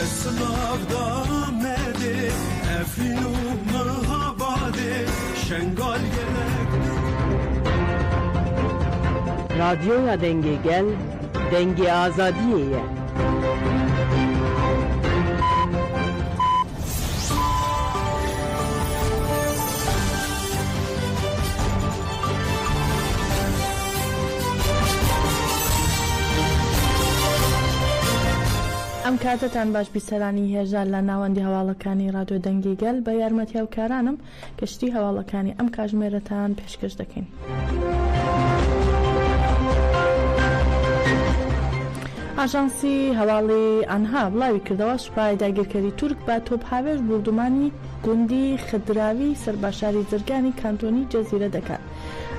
اسلاف دامده افرین و مهاباده شنگال گلک رادیو دنگی گل دنگی آزادیه. ئەم کاتتان باش بیسەرانی هێژار لە ناوەندی هەواڵەکانی ڕادیۆ دەنگی گەل بە یارمەتی هاوکارانم گەشتی هەواڵەکانی ئەم کاتژمێرەتان پێشکەش دەکەین. ئاژانسی هەواڵی ئەنها بڵاوی کردەوە سوپای داگیرکەری تورک بە تۆپهاوێژ بوردومانی گوندی خدراوی سەرباشاری جەرگانی کانتۆنی جەزیرە دەکات.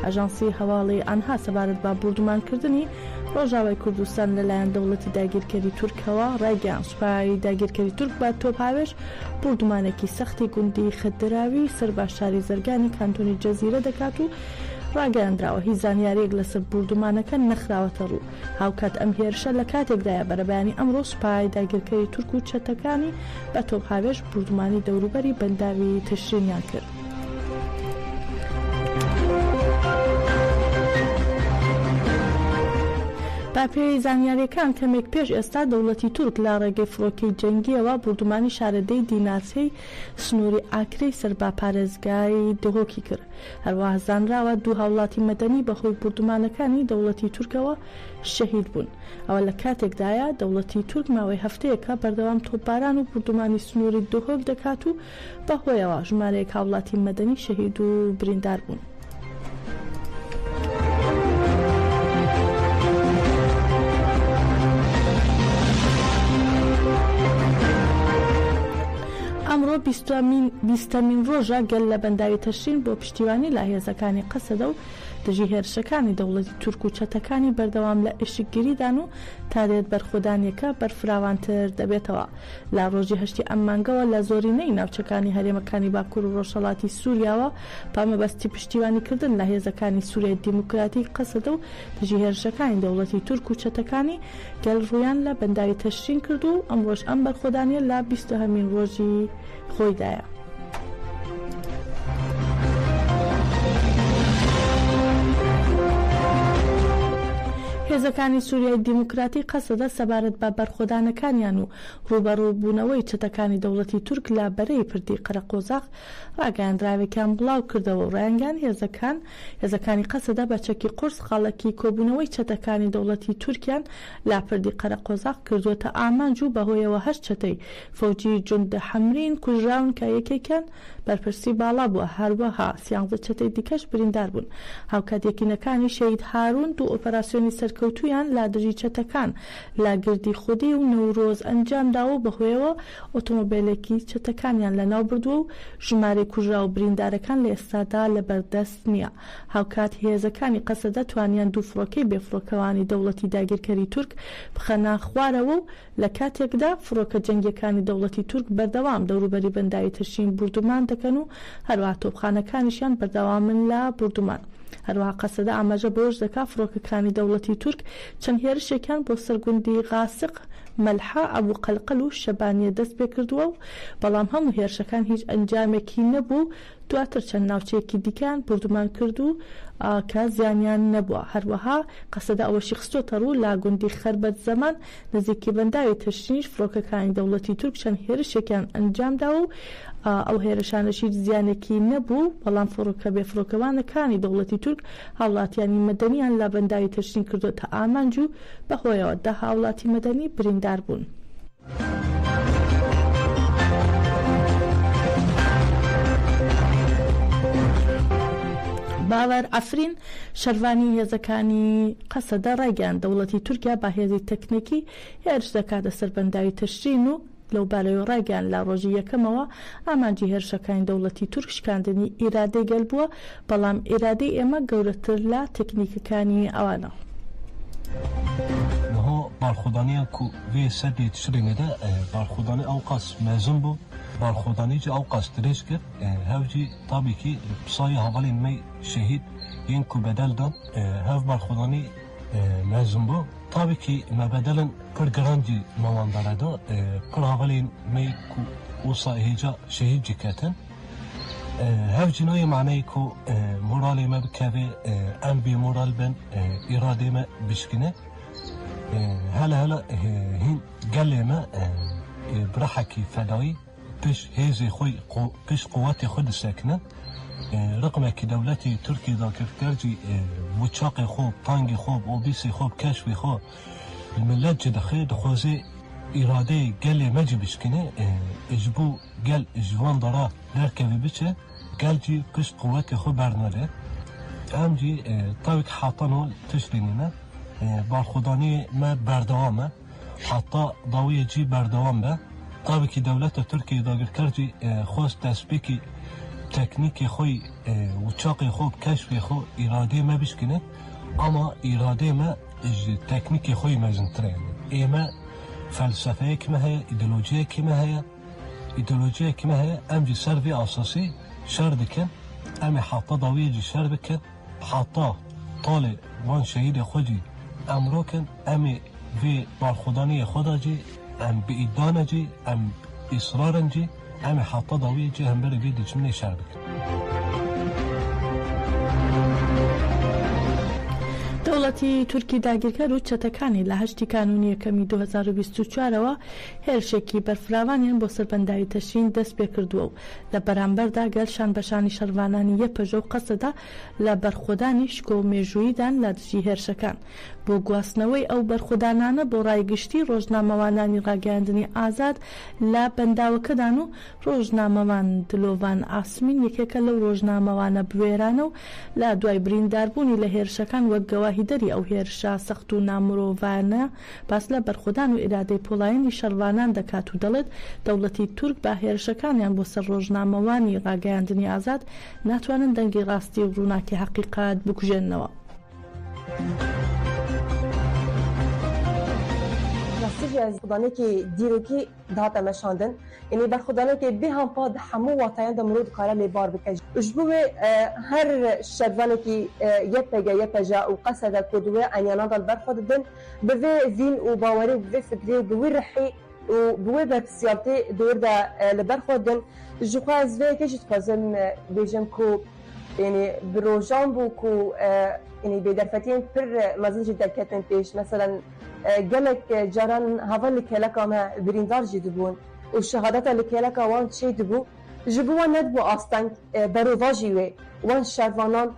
ئاژانسی هەواڵی ئەنها سەبارەت بە بوردومانکردنی ڕۆژاوای کوردستان لەلایەن دەوڵەتی داگیرکەری تورکەوە ڕایگەیاند سوپای داگیرکەری تورک بە تۆپهاوێژ بوردومانێکی سەختی گوندی خدراوی سەرباشاری جەرگانی کانتۆنی جەزیرە دەکات و ڕاگەیاندراوە هیچ زانیاریەک لەسەر بوردومانەکە نەخراوەتە ڕوو. هاوکات ئەم هێرشە لە کاتێکدایە بەرەبەیانی ئەمڕۆ سوپای داگیرکەری تورک و چەتەکانی بە تۆپهاوێژ بوردومانی دەوروبەری بەنداوی تشرینیان کرد. باپێی زانیاریەکان کەمێک پێش ئێستا دەوڵەتی تورک لە ڕێگەی فڕۆکەی جەنگیەوە بوردومانی شارەدەی دینارچەی سنووری ئاکرەی سەرباپارێزگای دهۆکی کرد. هەروەها زانراوە دوو هاوڵاتی مەدەنی بەهۆی بوردومانەکانی دەوڵەتی تورکەوە شەهید بوون. ئەوە لە کاتێکدایە دەوڵەتی تورک ماوەی هەفتەیەکە بەردەوام تۆپباران و بوردومانی سنووری دهۆک دەکات و بەهۆیەوە ژمارەیەک هاوڵاتی مەدەنی شەهید و بریندار بوون. ئەمڕۆ بیستەمین ڕۆژە گەل لە بەنداوی تەشرین بۆ پشتیوانی لە هێزەکانی قەسەدە و دژی هێرشەکانی دەوڵەتی تورک و چەتەکانی بەردەوام لە ئشکگیریدان و تا دێت بەرخۆدانیەکە بەرفراوانتر دەبێتەوە. لە ڕۆژی هەشتی ئەم مانگەوە لە زۆرینەی ناوچەکانی هەرێمەکانی باکوور و ڕۆژهەڵاتی سووریاوە پامەبەستی پشتیوانیکردن لە هێزەکانی سووریای دیموکراتی قەسەدە و دژی هێرشەکانی دەوڵەتی تورک و چەتەکانی گەل ڕوویان لە بەنداوی تەشرین کرد و ئەمڕۆژ ئەم بەرخۆدانیە لە 20هەمین ڕۆژی خۆیدایە. هێزەکانی سووریای دیموکراتی قەسەدە سەبارەت بە بەرخۆدانەکانیان و ڕوبەڕووبوونەوەی چەتەکانی دەوڵەتی تورک لە بەرەی پردی قەرەقۆزاق ڕاگەیاندراوێکیان بڵاو کردەوە و ڕایانگەان هێزەکانی قەسەدە بە چەکی قورس خاڵەکی کۆبوونەوەی چەتەکانی دەوڵەتی تورکیان لا پردی قەرەقۆزاق کردووەتە ئامانج و بەهۆیەوە هەشت چەتەی فەوجی جوندە حەمرین کوژراون کە یەکێکیان بەرپرسی باڵا بووە. هەروەها 13 چەتەی دیکەش بریندار بوون. هاوکات یەکینەکانی شەهید هارون دوو ئۆپەراسیۆنی سەرکەوتویان لا دژی چەتەکان لا گردی خودی و نەورۆز ئەنجامداوە بەهۆیەوە ئۆتۆمۆبیلێکی چەتەکانیان لەناو بردووە و ژمارەی کوژرا و بریندارەکان لە ئێستادا لەبەردەست نییە. هاوکات هێزەکانی قەسەدە توانیان دوو فڕۆکەی بێفڕۆکەوانی دەوڵەتی داگیرکەری تورک بخەنە خوارەوە و لە کاتێکدا فڕۆکە جەنگیەکانی دەوڵەتی تورک بەردەوام دەوروبەری بەنداوی تەشرین بوردومان دەکەن و هەروەها تۆپخانەکانیشیان بەردەوامن لە بوردومان. هەروەها قەسەدە ئاماژە بۆش دەکات فڕۆکەکانی دەوڵەتی تورک چەند هێرشێکیان بۆ سەرگوندی غاسق مەلحا ئەبوو قەلقەل و شەبانیە دەست پێ کردووە و بەڵام هەموو هێرشەکان هیچ ئەنجامێکی نەبوو. دواتر چەند ناوچەیەکی دیکەیان بوردومان کرد و کە زیانیان نەبووە. هەروەها قەسەدە ئەوەشی خستۆتە ڕوو لا گوندی خەربەت زەمان نزیکی بەنداوی تەشرینیش فڕۆکەکانی دەوڵەتی تورک چەند هێرشێکیان ئەنجامدا و ئەو هێرشانەشی زیانێکی نەبوو. بەڵام فڕۆکە بێفڕۆکەوانەکانی دەوڵەتی تورک هاوڵاتیانی مەدەنیان لا بەنداوی تەشرین کردوتە ئامانج و بەهۆیەوە 10 هاوڵاتی مەدەنی بریندار بوون. باوەر ئەفرین شەروانی هێزەکانی قەسەدە ڕایگەیاند دەوڵەتی تورکیا بە هێزی تەکنیکی هێرش دەکاتە سەر بەنداوی تەشرین و لەو بارەوە ڕایگەیاند لە ڕۆژی یەکەمەوە ئامانجی هێرشەکانی دەوڵەتی تورک شکاندنی ئیرادەی گەل بووە. بەڵام ئیرادەی ئێمە گەورەتر لە تەکنیکەکانی ئەوانە. barxudaniya ku vê sedê tişrînê de barxudanî ew qas mezin bû barxudanî jî ew qas dirêj kir hev jî tabî kî pisayê hevalên me şehîd yên ku bedel dan hev barxudanî mezin bû tabii ki mebedelen pır garanti mavandara da pır havalin me ku usa heca şehir ciketin hev cinoy manay ku morali me bikeve em bi moral ben irade me bişkine هلا هين قال لي ما برحكي فداي بش هيزي خوي بش قواتي خد الساكنه رقمك دولتي تركي ذاك الكرجي وتشاقي خوب طانجي خوب وبيسي خوب كاشفي خوب الملات جدا خير خوزي إرادي قال لي ما جي بشكنه اجبو قال جوان ضرا نركبي بشه قال جي بش قواتي خوب برناله ام جي طاوك حاطنو تشرينينا برخودانی ما بردوامه حتی ضویه جی بردوام به طبعا که دولت ترکیه داگر کرجی خواست تسبیکی تکنیکی خوی و چاقی خوب کشفی خو اراده ما بشکنه اما اراده ما تکنیکی خوی مزنتره ایما فلسفه کمه هیا ایدئولوژی کمه هیا ایدئولوژی کمه هیا ام جی سروی اساسی شر دکن امی حتی ضویه جی شر بکن حتی طال وان شهید خودی امروکن امی وی برخودانی خدا جی ام به ایدان جی ام اصرارن جی امی حتی داوی جی هم بره وی دیجمنی شربک دەوڵەتی تورکی داگیرکار و چەتەکانی لە 8 کانونی یەکەمی 2024ەوە هێرشێکی بەرفراوانیان بۆ سەربەنداوی تەشرین دەست پێ کردووە و لە بەرامبەردا گەل بەشانی شەروانانی یەپەژە و قەسەدا لە بەرخۆدانی شکۆ و مێژوویدان لە دژی هێرشەکان بۆ گواستنەوەی ئەو بەرخۆدانانە بۆ ڕایگشتی ڕۆژنامەوانانی ڕاگەیاندنی ئازاد لە بەنداوەکەدان و ڕۆژنامەوان دلۆڤان ئاسمین یەکێکە لەو ڕۆژنامەوانە بوێرانە و لە دوای برینداربوونی لە هێرشەکان وەک گەواهیدەری ئەو هێرشە سەخت و نامرۆڤانە باس لە بەرخۆدان و ئیرادەی پۆڵایانی شەروانان دەکات و دەڵێت دەوڵەتی تورک با هێرشەکانیان بۆ سەر ڕۆژنامەوانی ڕاگەیاندنی ئازاد ناتوانن دەنگی ڕاستی و ڕووناکی حەقیقات بکوژێنەوە. راستی از خدانه که دیروکی دهات مشاندن یعنی بر خدانه که به هم پاد همو واتایان دا مرود کاره لیبار بکج اجبوه هر شروانه که یه پجا و قصد کدوه انیانا دال بر خود دن به وین و باوری و به فکری و به رحی و به بسیارتی دور دا لبر خود دن جوخوا از وی کشید خازم بیجم کو یعنی بروجان بو کو یعنی بدرفتین پر مزنج درکتن پیش مثلا گلک جاران هوا لکلکا ما بریندار جدی بون و شهادت لکلکا وان چه دبو جبوان ند بو آستنگ برواجی وی وان شروانان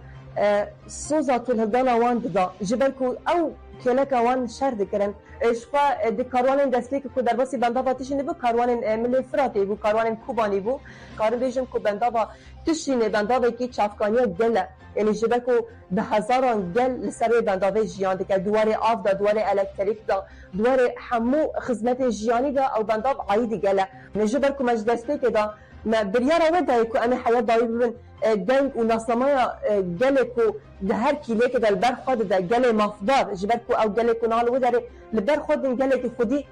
سوزا تلهدان وان ددا جبر کو او کلکا وان شر دکرن اشقا دی کاروان دستی که در باسی بندا با تشینه بو کاروان ملی فراتی بو کاروان کوبانی بو کارو بیجم کو بندا با تشینه بندا با کی چافکانی گله یعنی جبر کو به هزاران گل لسر بندا و جیان دکه دواره آف دا دواره الکتریک دا دواره همو خدمت جیانی دا او بندا عایدی گله نجبر کو مجلستی که دا ما بریار و دای کو انا حیات دای ببن دنگ و ناسمایا گل کو ده هر کیله که در بر خود ده گل مفدار جبر کو او گل کو نال و در لبر خود گل که خودی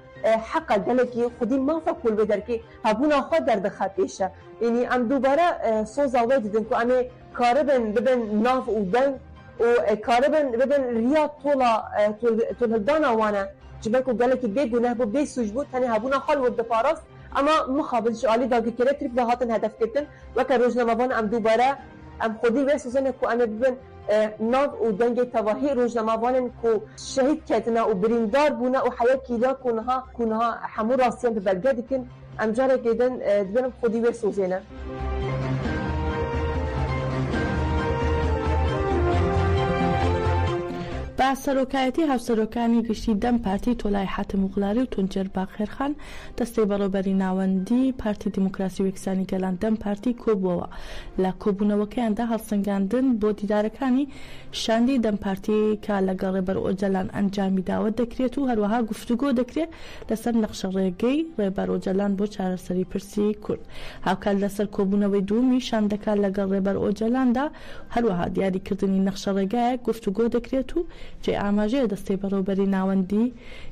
حق گل که خودی ما فکل بدر که هبونا خود در دخاتیشه یعنی ام دوباره سوزا و دیدن کو انا کاربن ببن ناف و دنگ و کاربن ببن ریا طول دانا وانا جبر کو گل که بگونه بو بی سوجبو تنی هبونا خال و دپاراس اما مخابل شعالی داگی کرد تریف دهاتن هدف کردن و که روزنامه‌وان ام دوباره ام خودی وسوزن کو ام ببن ناو و دنگ تواهی روزنامه‌وان کو شهید کردن و بریندار بونه و حیات کیلا کنها همو راستیان به بلگه دکن ام جاره کردن دبن خودی وسوزنه با سەرۆکایەتی هاوسەرۆکانی گشتی دەم پارتی تۆلای حاتم وغڵاری و تونجەر باقیرخان دەستەی بەڕێوەبەری ناوەندی پارتی دیموکراسی و یەکسانی گەلان دەم پارتی کۆبووەوە لە کۆبوونەوەکەیاندا هەڵسەنگاندن بۆ دیدارەکانی شاندی دەم پارتی کە لەگەڵ ڕێبەر ئۆجەلان ئەنجامی داوت دەکرێت و هەروەها گفتوگۆ دەکرێت لەسەر نەخشە ڕێگەی ڕێبەر ئۆجەلان بۆ چارەسەری پرسی کورد هاوکات لەسەر کۆبوونەوەی دووەمی شاندەکان لەگەڵ ڕێبەر ئۆجەلاندا هەروەها دیاریکردنی نەخشە ڕێگایە گفتوگۆ دەکرێت و جێ ئاماژەیە دەستەی بەڕێوەبەری ناوەندی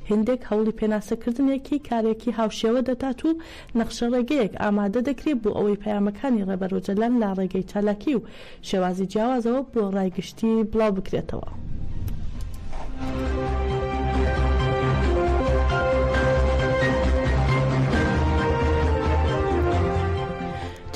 هێندێک هەوڵی پێناسەکردنێکی کارێکی هاوشێوە دەدات و نەخشە ڕێگەیەک ئامادە دەکرێت بۆ ئەوەی پەیامەکانی ڕێبەر ئۆجەلان لا ڕێگەی چالاکی و شێوازی جیاوازەوە بۆ ڕایگشتی بڵاو بکرێتەوە.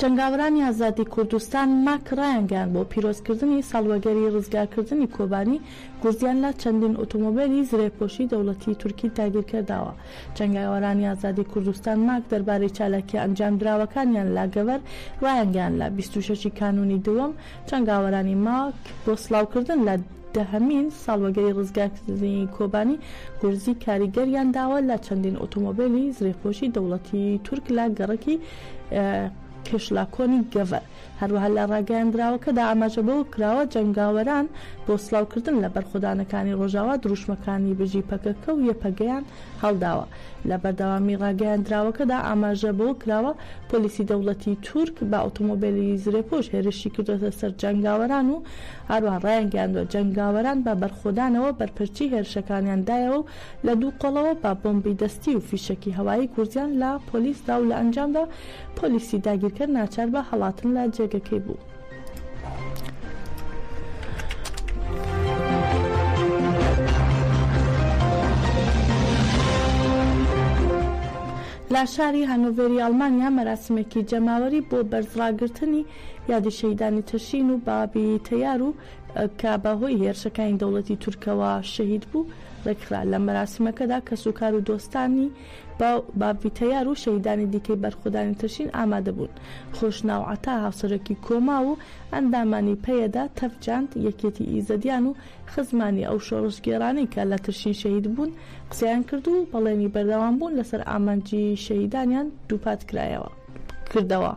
جەنگاوەرانی ئازادی کوردستان ماک ڕایانگەیاند بۆ پیرۆزکردنی ساڵوەگەری ڕزگارکردنی کۆبانی گورزیان لە چەندین ئۆتۆمۆبیلی زرێپۆشی دەوڵەتی تورکی داگیرکرداوە. جەنگاوەرانی ئازادی کوردستان ماک دەربارەی چالاکی ئەنجام دراوەکانیان لا گەڤەر ڕایانگەیاند لە 26 کانونی دووەم جەنگاوەرانی ماک بۆ سڵاوکردن لە دەهەمین ساڵوەگەری ڕزگارکردنی کۆبانی گورزی کاریگەریان داوە لە چەندین ئۆتۆمۆبیلی زرێپۆشی دەوڵەتی تورک لە گەڕەکی پێشلاکۆنی گەڤەر. هەروەها لە ڕاگەیاندراوەکەدا ئاماژە بەوە کراوە جەنگاوەران بۆ سڵاوکردن لە بەرخۆدانەکانی ڕۆژاوا دروشمەکانی بژی پەکەکە و یەپەگەیان هەڵداوە. لە بەردەوامی ڕاگەیاندراوەکەدا ئاماژە بەوە کراوە پۆلیسی دەوڵەتی تورک بە ئۆتۆمۆبیلی زرێپۆش هێرشی کردوتە سەر جەنگاوەران و هەروەها ڕایانگەیاندووە جەنگاوەران بە بەرخۆدانەوە بەرپەرچی هێرشەکانیاندایەوە و لە دوو قۆڵەوە بە بۆمبی دەستی و فیشەکی هەوایی گورزیان لە پۆلیسدا و لە ئەنجامدا پۆلیسی داگیرکرد ناچار بە هەڵاتن لە جێگەکەی بوو. لە شاری هەنۆڤێری ئەڵمانیا مەراسمێکی جەماوەری بۆ بەرزڕاگرتنی یادی شەهیدانی تەشین و بابی تەیار و کە بەهۆی هێرشەکانی دەوڵەتی تورکەوە شەهید بوو ڕێکخرا. لە مەراسمەکەدا کەسوکار و دۆستانی بابی تەیار و شەهیدانی دیکەی بەرخۆدانی تەشین ئامادە بوون. خۆشناوعەتا هاوسەرەکی کۆما و ئەندامانی پەیەدا تەفجاند یەکێتی ئیزەدیان و خزمانی ئەو شۆڕشگێڕانەی کە لە تەشین شەهید بوون قسەیان کرد و بەڵێنی بەردەوام بوون لەسەر ئامانجی شەهیدانیان دووپات کردەوە.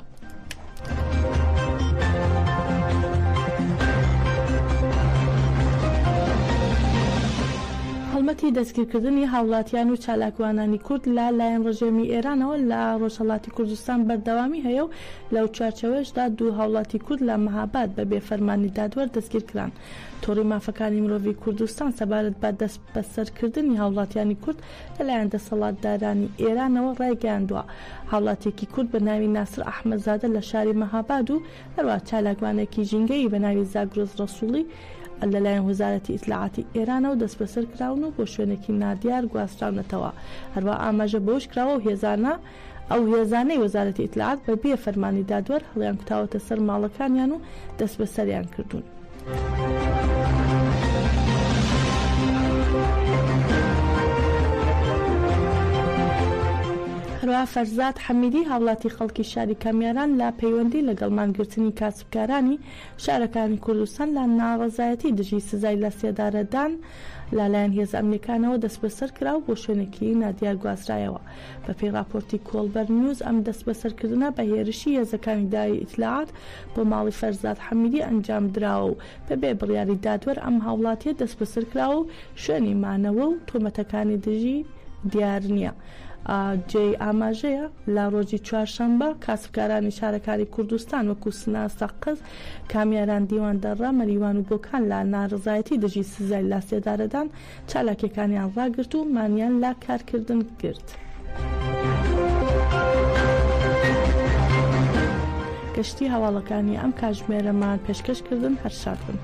هەڵمەتی دەستگیرکردنی هاوڵاتیان و چالاکوانانی کورد لە لایەن ڕژێمی ئێرانەوە لە ڕۆژهەڵاتی کوردستان بەردەوامی هەیە و لەو چوارچەوەشدا دوو هاوڵاتی کورد لە مەهاباد بە بێفەرمانی دادوەر دەستگیرکران. تۆڕی مافەکانی مرۆڤی کوردستان سەبارەت بە دەست بەسەرکردنی هاوڵاتیانی کورد لەلایەن دەسەڵاتدارانی ئێرانەوە ڕایگەیاندووە. هاوڵاتێکی کورد بە ناوی ناسر ئەحمەدزادە لە شاری مەهاباد و هەروە چالاکوانێکی ژینگەی بە ناوی زاگرۆز ڕەسووڵی لەلایەن وەزارەتی ئیتلاعاتی ئێرانەوە دەست بەسەر کراون و بۆ شوێنێکی نادیار گواستراونەتەوە. هەروە ئاماژە بەوش کراوە و ئەو هێزانەی وەزارەتی ئیتلاعات بە بێ فەرمانی دادوەر هەڵیان کوتاوەتە سەر ماڵەکانیان و دەست بەسەریان کردوون. هەروە فەرزاد حەمیدی هاوڵاتی خەڵکی شاری کامیاران لە پەیوەندی لەگەڵ مانگرتنی کاسبکارانی شارەکانی کوردستان لە ناڕەزایەتی دژی سزای لە سێدارەدان لەلایەن هێز ئەمریکانەوە دەست بەسەر کراو بۆ شوێنێکی نادیار گوازرایەوە. بەپێی راپۆرتی کۆڵبەر نیوز ئەم دەست بەسەرکردنە بە هێرشی هێزەکانی دای ئیتلاعات بۆ ماڵی فەرزاد حەمیدی ئەنجام دراوە و بەبێ بڕیاری دادوەر ئەم هاوڵاتیە دەست بەسەر کراوە و شوێنی مانەوە و تۆمەتەکانی دژی دیار نییە. جێی ئاماژەیە لە ڕۆژی چوارشەمبە کاسبکارانی شارەکانی کوردستان وەکو سنا سەقز کامیاران دیوان دەڕا مەریوان و بۆکان لە ناڕزایەتی دژی سزای لا سێدارەدان چالاکیەکانیان ڕاگرت و مانیان لا کارکردن کرد. گەشتی هەواڵەکانی ئەم کاتژمێرەمان پێشکەشکردن هەر شاد بن.